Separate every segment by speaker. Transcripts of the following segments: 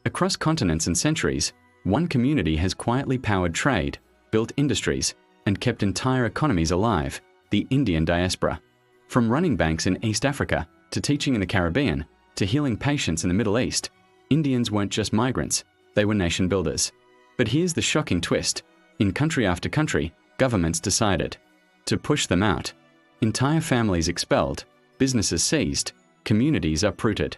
Speaker 1: Across continents and centuries, one community has quietly powered trade, built industries, and kept entire economies alive: the Indian diaspora. From running banks in East Africa, to teaching in the Caribbean, to healing patients in the Middle East, Indians weren't just migrants, they were nation builders. But here's the shocking twist: in country after country, governments decided to push them out. Entire families expelled, businesses seized, communities uprooted.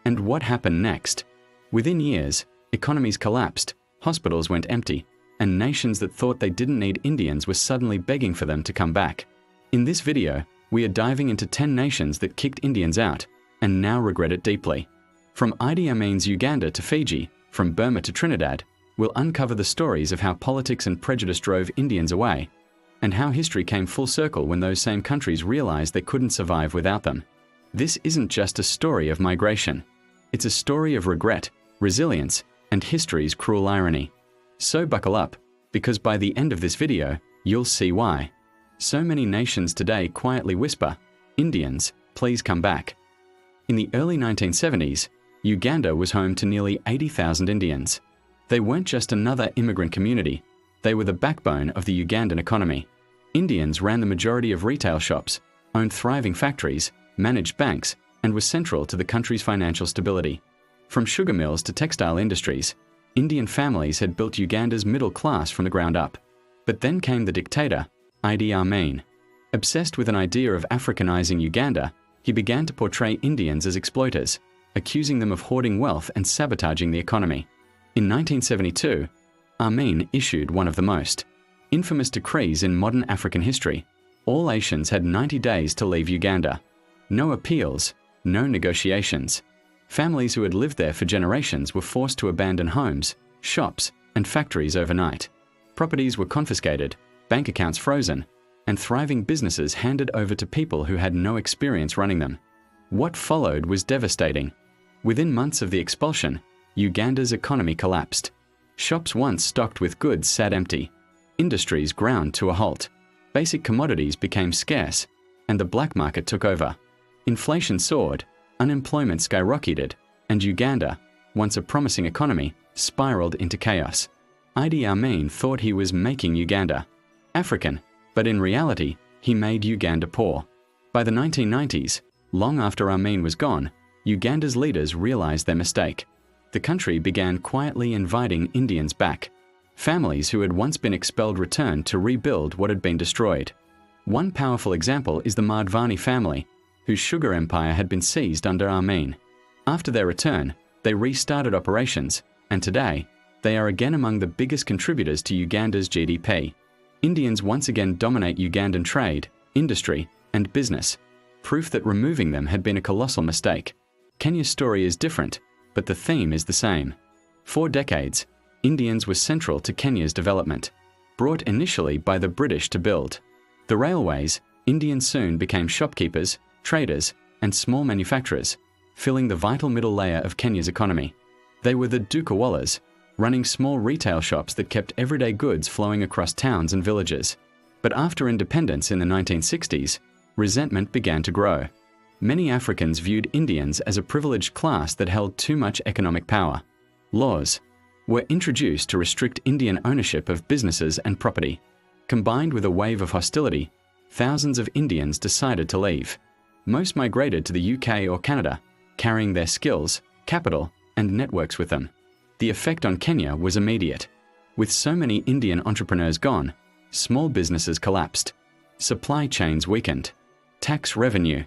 Speaker 1: And what happened next? Within years, economies collapsed, hospitals went empty, and nations that thought they didn't need Indians were suddenly begging for them to come back. In this video, we are diving into 10 nations that kicked Indians out and now regret it deeply. From Idi Amin's Uganda to Fiji, from Burma to Trinidad, we'll uncover the stories of how politics and prejudice drove Indians away, and how history came full circle when those same countries realized they couldn't survive without them. This isn't just a story of migration. It's a story of regret, resilience, and history's cruel irony. So buckle up, because by the end of this video, you'll see why. So many nations today quietly whisper, "Indians, please come back." In the early 1970s, Uganda was home to nearly 80,000 Indians. They weren't just another immigrant community, they were the backbone of the Ugandan economy. Indians ran the majority of retail shops, owned thriving factories, managed banks, and were central to the country's financial stability. From sugar mills to textile industries, Indian families had built Uganda's middle class from the ground up. But then came the dictator, Idi Amin. Obsessed with an idea of Africanizing Uganda, he began to portray Indians as exploiters, accusing them of hoarding wealth and sabotaging the economy. In 1972, Amin issued one of the most infamous decrees in modern African history. All Asians had 90 days to leave Uganda. No appeals, no negotiations. Families who had lived there for generations were forced to abandon homes, shops, and factories overnight. Properties were confiscated, bank accounts frozen, and thriving businesses handed over to people who had no experience running them. What followed was devastating. Within months of the expulsion, Uganda's economy collapsed. Shops once stocked with goods sat empty. Industries ground to a halt. Basic commodities became scarce, and the black market took over. Inflation soared, unemployment skyrocketed, and Uganda, once a promising economy, spiraled into chaos. Idi Amin thought he was making Uganda African, but in reality, he made Uganda poor. By the 1990s, long after Amin was gone, Uganda's leaders realized their mistake. The country began quietly inviting Indians back. Families who had once been expelled returned to rebuild what had been destroyed. One powerful example is the Madhvani family, whose sugar empire had been seized under Amin. After their return, they restarted operations, and today, they are again among the biggest contributors to Uganda's GDP. Indians once again dominate Ugandan trade, industry, and business, proof that removing them had been a colossal mistake. Kenya's story is different, but the theme is the same. For decades, Indians were central to Kenya's development, brought initially by the British to build the railways. Indians soon became shopkeepers, traders, and small manufacturers, filling the vital middle layer of Kenya's economy. They were the Dukawalas, running small retail shops that kept everyday goods flowing across towns and villages. But after independence in the 1960s, resentment began to grow. Many Africans viewed Indians as a privileged class that held too much economic power. Laws were introduced to restrict Indian ownership of businesses and property. Combined with a wave of hostility, thousands of Indians decided to leave. Most migrated to the UK or Canada, carrying their skills, capital, and networks with them. The effect on Kenya was immediate. With so many Indian entrepreneurs gone, small businesses collapsed, supply chains weakened, tax revenue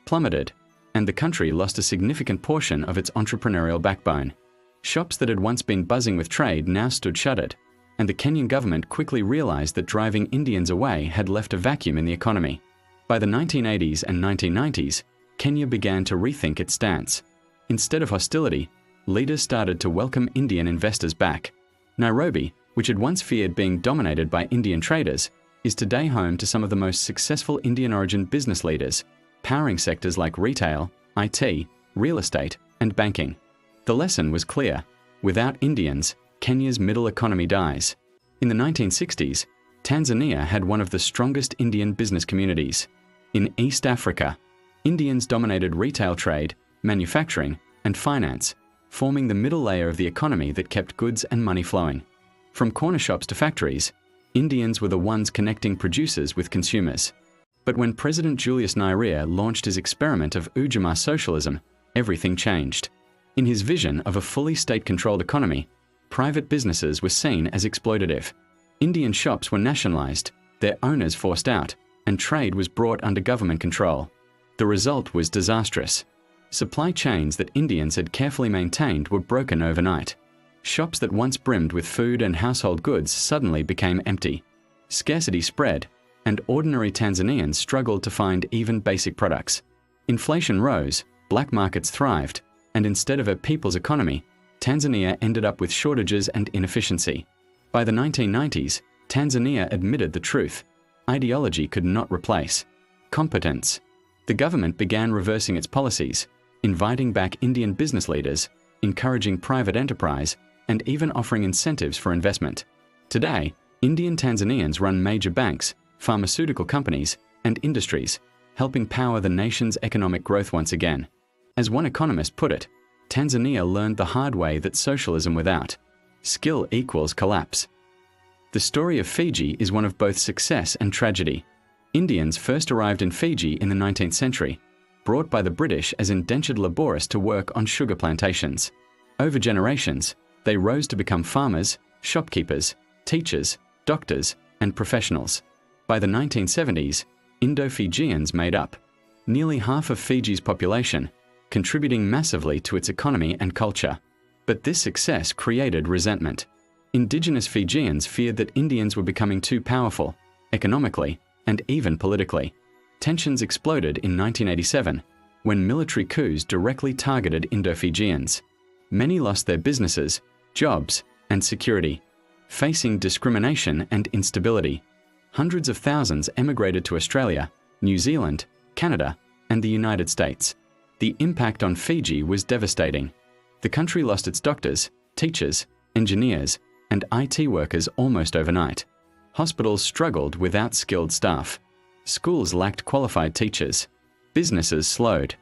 Speaker 1: plummeted, and the country lost a significant portion of its entrepreneurial backbone. Shops that had once been buzzing with trade now stood shuttered, and the Kenyan government quickly realized that driving Indians away had left a vacuum in the economy. By the 1980s and 1990s, Kenya began to rethink its stance. Instead of hostility, leaders started to welcome Indian investors back. Nairobi, which had once feared being dominated by Indian traders, is today home to some of the most successful Indian-origin business leaders, powering sectors like retail, IT, real estate, and banking. The lesson was clear: without Indians, Kenya's middle economy dies. In the 1960s, Tanzania had one of the strongest Indian business communities. In East Africa, Indians dominated retail trade, manufacturing, and finance, forming the middle layer of the economy that kept goods and money flowing. From corner shops to factories, Indians were the ones connecting producers with consumers. But when President Julius Nyerere launched his experiment of Ujamaa socialism, everything changed. In his vision of a fully state-controlled economy, private businesses were seen as exploitative. Indian shops were nationalized, their owners forced out, and trade was brought under government control. The result was disastrous. Supply chains that Indians had carefully maintained were broken overnight. Shops that once brimmed with food and household goods suddenly became empty. Scarcity spread, and ordinary Tanzanians struggled to find even basic products. Inflation rose, black markets thrived, and instead of a people's economy, Tanzania ended up with shortages and inefficiency. By the 1990s, Tanzania admitted the truth. Ideology could not replace competence. The government began reversing its policies, inviting back Indian business leaders, encouraging private enterprise, and even offering incentives for investment. Today, Indian Tanzanians run major banks, pharmaceutical companies, and industries, helping power the nation's economic growth once again. As one economist put it, Tanzania learned the hard way that socialism without skill equals collapse. The story of Fiji is one of both success and tragedy. Indians first arrived in Fiji in the 19th century, brought by the British as indentured laborists to work on sugar plantations. Over generations, they rose to become farmers, shopkeepers, teachers, doctors, and professionals. By the 1970s, Indo-Fijians made up nearly half of Fiji's population, contributing massively to its economy and culture. But this success created resentment. Indigenous Fijians feared that Indians were becoming too powerful, economically, and even politically. Tensions exploded in 1987, when military coups directly targeted Indo-Fijians. Many lost their businesses, jobs, and security, facing discrimination and instability. Hundreds of thousands emigrated to Australia, New Zealand, Canada, and the United States. The impact on Fiji was devastating. The country lost its doctors, teachers, engineers, and IT workers almost overnight. Hospitals struggled without skilled staff. Schools lacked qualified teachers. Businesses slowed.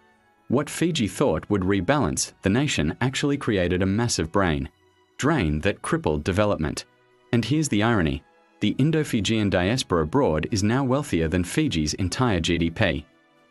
Speaker 1: What Fiji thought would rebalance the nation actually created a massive drain that crippled development. And here's the irony. The Indo-Fijian diaspora abroad is now wealthier than Fiji's entire GDP.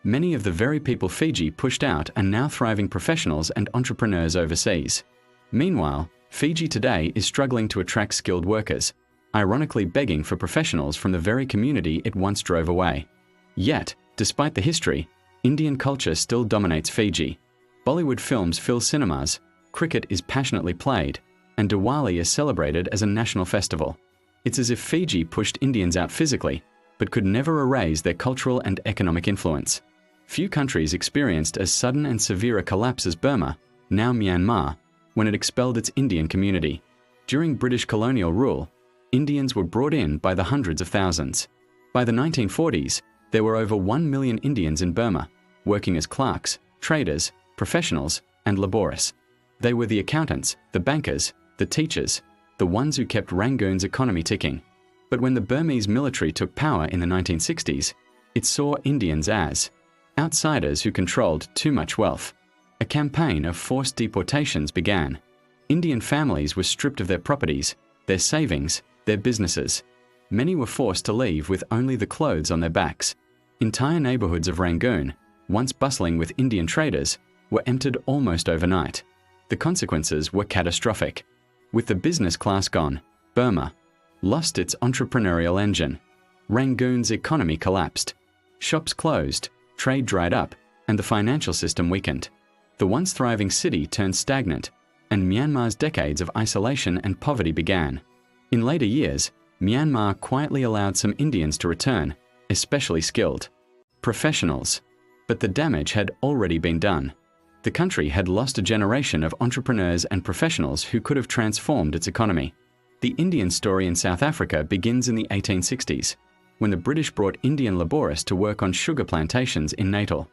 Speaker 1: Many of the very people Fiji pushed out are now thriving professionals and entrepreneurs overseas. Meanwhile, Fiji today is struggling to attract skilled workers, ironically begging for professionals from the very community it once drove away. Yet, despite the history, Indian culture still dominates Fiji. Bollywood films fill cinemas, cricket is passionately played, and Diwali is celebrated as a national festival. It's as if Fiji pushed Indians out physically, but could never erase their cultural and economic influence. Few countries experienced as sudden and severe a collapse as Burma, now Myanmar, when it expelled its Indian community. During British colonial rule, Indians were brought in by the hundreds of thousands. By the 1940s, there were over 1 million Indians in Burma, working as clerks, traders, professionals, and laborists. They were the accountants, the bankers, the teachers, the ones who kept Rangoon's economy ticking. But when the Burmese military took power in the 1960s, it saw Indians as outsiders who controlled too much wealth. A campaign of forced deportations began. Indian families were stripped of their properties, their savings, their businesses. Many were forced to leave with only the clothes on their backs. Entire neighborhoods of Rangoon, once bustling with Indian traders, were emptied almost overnight. The consequences were catastrophic. With the business class gone, Burma lost its entrepreneurial engine. Rangoon's economy collapsed. Shops closed, trade dried up, and the financial system weakened. The once thriving city turned stagnant, and Myanmar's decades of isolation and poverty began. In later years, Myanmar quietly allowed some Indians to return, especially skilled professionals. But the damage had already been done. The country had lost a generation of entrepreneurs and professionals who could have transformed its economy. The Indian story in South Africa begins in the 1860s, when the British brought Indian laborists to work on sugar plantations in Natal.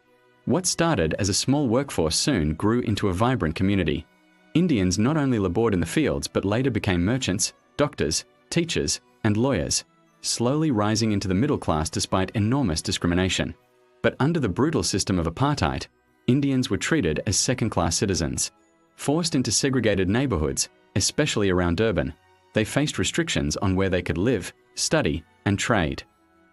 Speaker 1: What started as a small workforce soon grew into a vibrant community. Indians not only labored in the fields but later became merchants, doctors, teachers, and lawyers, slowly rising into the middle class despite enormous discrimination. But under the brutal system of apartheid, Indians were treated as second-class citizens. Forced into segregated neighborhoods, especially around Durban, they faced restrictions on where they could live, study, and trade.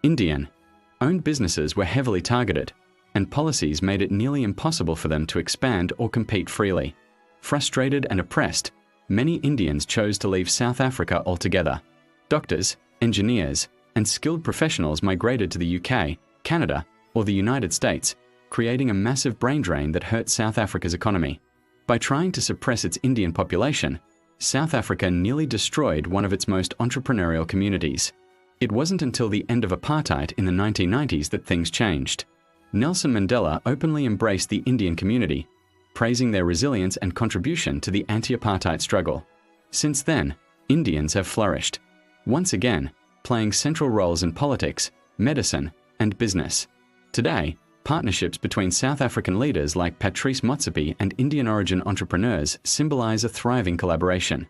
Speaker 1: Indian-owned businesses were heavily targeted, and policies made it nearly impossible for them to expand or compete freely. Frustrated and oppressed, many Indians chose to leave South Africa altogether. Doctors, engineers, and skilled professionals migrated to the UK, Canada, or the United States, creating a massive brain drain that hurt South Africa's economy. By trying to suppress its Indian population, South Africa nearly destroyed one of its most entrepreneurial communities. It wasn't until the end of apartheid in the 1990s that things changed. Nelson Mandela openly embraced the Indian community, praising their resilience and contribution to the anti-apartheid struggle. Since then, Indians have flourished, once again, playing central roles in politics, medicine, and business. Today, partnerships between South African leaders like Patrice Motsepe and Indian-origin entrepreneurs symbolize a thriving collaboration.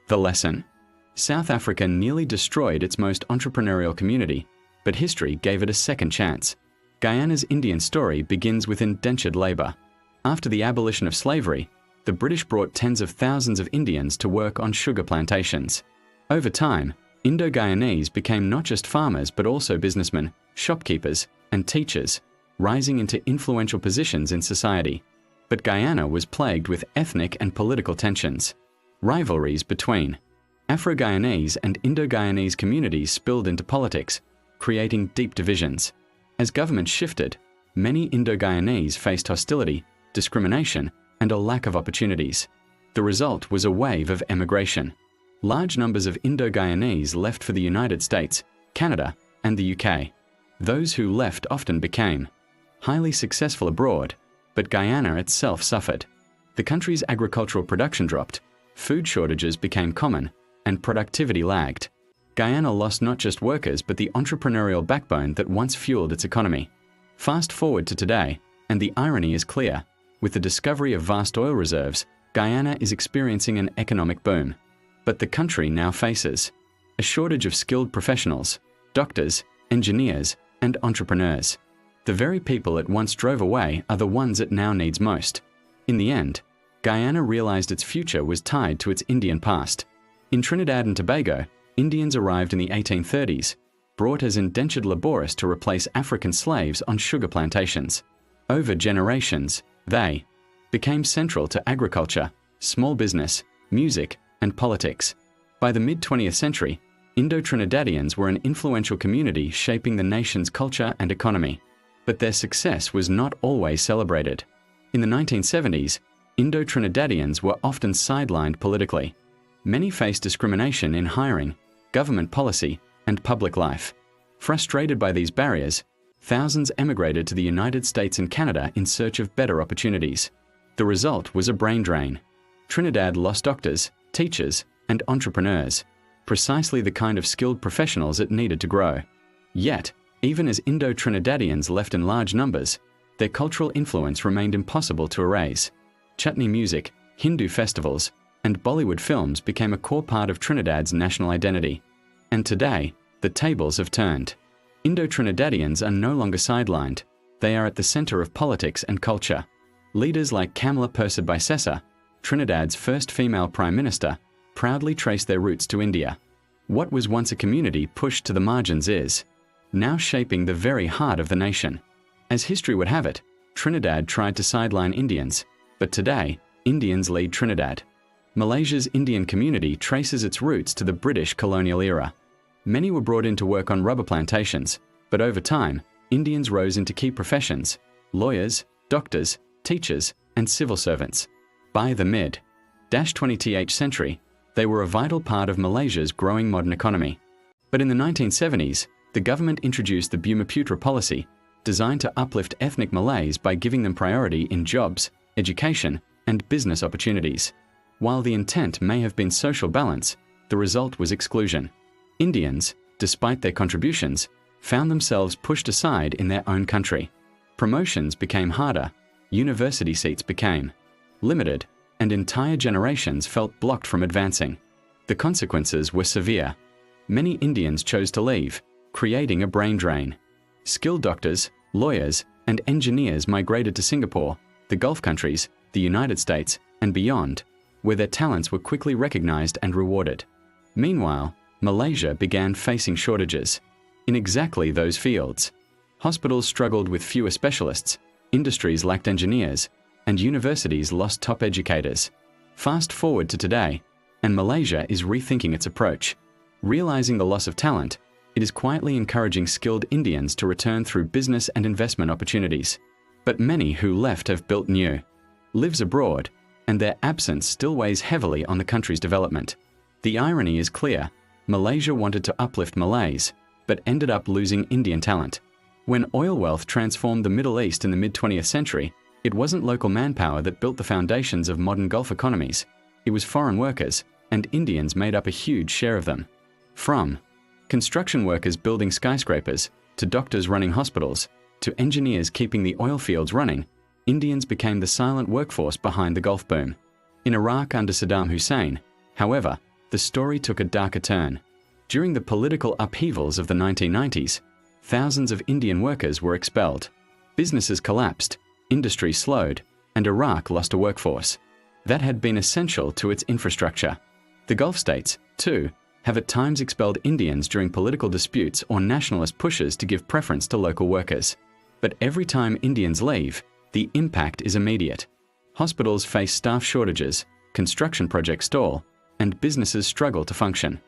Speaker 1: The lesson? South Africa nearly destroyed its most entrepreneurial community, but history gave it a second chance. Guyana's Indian story begins with indentured labor. After the abolition of slavery, the British brought tens of thousands of Indians to work on sugar plantations. Over time, Indo-Guyanese became not just farmers but also businessmen, shopkeepers, and teachers, rising into influential positions in society. But Guyana was plagued with ethnic and political tensions. Rivalries between Afro-Guyanese and Indo-Guyanese communities spilled into politics, creating deep divisions. As governments shifted, many Indo-Guyanese faced hostility, discrimination, and a lack of opportunities. The result was a wave of emigration. Large numbers of Indo-Guyanese left for the United States, Canada, and the UK. Those who left often became highly successful abroad, but Guyana itself suffered. The country's agricultural production dropped, food shortages became common, and productivity lagged. Guyana lost not just workers but the entrepreneurial backbone that once fueled its economy. Fast forward to today, and the irony is clear. With the discovery of vast oil reserves, Guyana is experiencing an economic boom. But the country now faces a shortage of skilled professionals, doctors, engineers, and entrepreneurs. The very people it once drove away are the ones it now needs most. In the end, Guyana realized its future was tied to its Indian past. In Trinidad and Tobago, Indians arrived in the 1830s, brought as indentured laborists to replace African slaves on sugar plantations. Over generations, they became central to agriculture, small business, music, and politics. By the mid-20th century, Indo-Trinidadians were an influential community shaping the nation's culture and economy. But their success was not always celebrated. In the 1970s, Indo-Trinidadians were often sidelined politically. Many faced discrimination in hiring, government policy, and public life. Frustrated by these barriers, thousands emigrated to the United States and Canada in search of better opportunities. The result was a brain drain. Trinidad lost doctors, teachers, and entrepreneurs, precisely the kind of skilled professionals it needed to grow. Yet, even as Indo-Trinidadians left in large numbers, their cultural influence remained impossible to erase. Chutney music, Hindu festivals, and Bollywood films became a core part of Trinidad's national identity. And today, the tables have turned. Indo-Trinidadians are no longer sidelined. They are at the center of politics and culture. Leaders like Kamala Persad-Bissessar, Trinidad's first female prime minister, proudly trace their roots to India. What was once a community pushed to the margins is now shaping the very heart of the nation. As history would have it, Trinidad tried to sideline Indians, but today, Indians lead Trinidad. Malaysia's Indian community traces its roots to the British colonial era. Many were brought in to work on rubber plantations, but over time, Indians rose into key professions: lawyers, doctors, teachers, and civil servants. By the mid-20th century, they were a vital part of Malaysia's growing modern economy. But in the 1970s, the government introduced the Bumiputra policy, designed to uplift ethnic Malays by giving them priority in jobs, education, and business opportunities. While the intent may have been social balance, the result was exclusion. Indians, despite their contributions, found themselves pushed aside in their own country. Promotions became harder, university seats became limited, and entire generations felt blocked from advancing. The consequences were severe. Many Indians chose to leave, creating a brain drain. Skilled doctors, lawyers, and engineers migrated to Singapore, the Gulf countries, the United States, and beyond, where their talents were quickly recognized and rewarded. Meanwhile, Malaysia began facing shortages in exactly those fields. Hospitals struggled with fewer specialists, industries lacked engineers, and universities lost top educators. Fast forward to today, and Malaysia is rethinking its approach. Realizing the loss of talent, it is quietly encouraging skilled Indians to return through business and investment opportunities. But many who left have built new lives abroad, and their absence still weighs heavily on the country's development. The irony is clear. Malaysia wanted to uplift Malays, but ended up losing Indian talent. When oil wealth transformed the Middle East in the mid-20th century, it wasn't local manpower that built the foundations of modern Gulf economies. It was foreign workers, and Indians made up a huge share of them. From construction workers building skyscrapers, to doctors running hospitals, to engineers keeping the oil fields running, Indians became the silent workforce behind the Gulf boom. In Iraq under Saddam Hussein, however, the story took a darker turn. During the political upheavals of the 1990s, thousands of Indian workers were expelled. Businesses collapsed, industry slowed, and Iraq lost a workforce that had been essential to its infrastructure. The Gulf states, too, have at times expelled Indians during political disputes or nationalist pushes to give preference to local workers. But every time Indians leave, the impact is immediate. Hospitals face staff shortages, construction projects stall, and businesses struggle to function.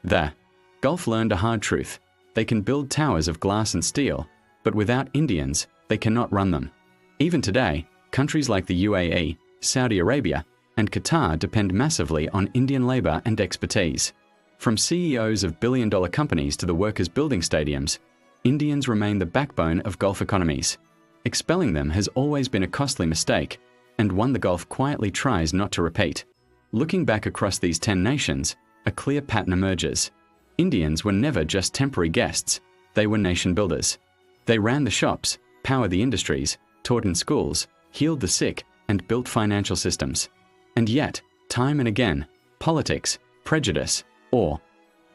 Speaker 1: The Gulf learned a hard truth. They can build towers of glass and steel, but without Indians, they cannot run them. Even today, countries like the UAE, Saudi Arabia, and Qatar depend massively on Indian labor and expertise. From CEOs of billion-dollar companies to the workers building stadiums, Indians remain the backbone of Gulf economies. Expelling them has always been a costly mistake, and one the Gulf quietly tries not to repeat. Looking back across these 10 nations, a clear pattern emerges. Indians were never just temporary guests, they were nation builders. They ran the shops, powered the industries, taught in schools, healed the sick, and built financial systems. And yet, time and again, politics, prejudice, or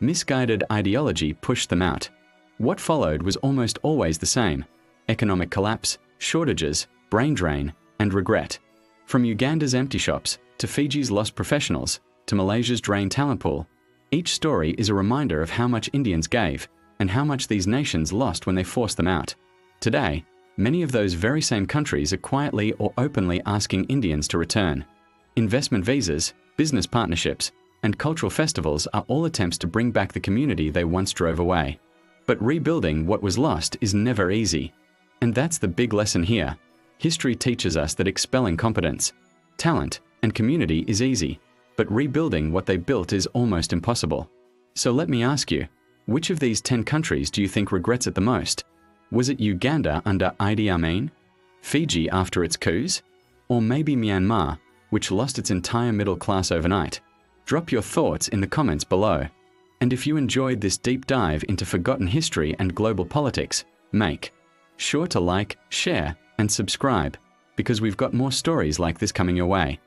Speaker 1: misguided ideology pushed them out. What followed was almost always the same: economic collapse, shortages, brain drain, and regret. From Uganda's empty shops, to Fiji's lost professionals, to Malaysia's drained talent pool, each story is a reminder of how much Indians gave, and how much these nations lost when they forced them out. Today, many of those very same countries are quietly or openly asking Indians to return. Investment visas, business partnerships, and cultural festivals are all attempts to bring back the community they once drove away. But rebuilding what was lost is never easy. And that's the big lesson here. History teaches us that expelling competence, talent, and community is easy, but rebuilding what they built is almost impossible. So let me ask you, which of these 10 countries do you think regrets it the most? Was it Uganda under Idi Amin? Fiji after its coups? Or maybe Myanmar, which lost its entire middle class overnight? Drop your thoughts in the comments below. And if you enjoyed this deep dive into forgotten history and global politics, make sure to like, share, and subscribe, because we've got more stories like this coming your way.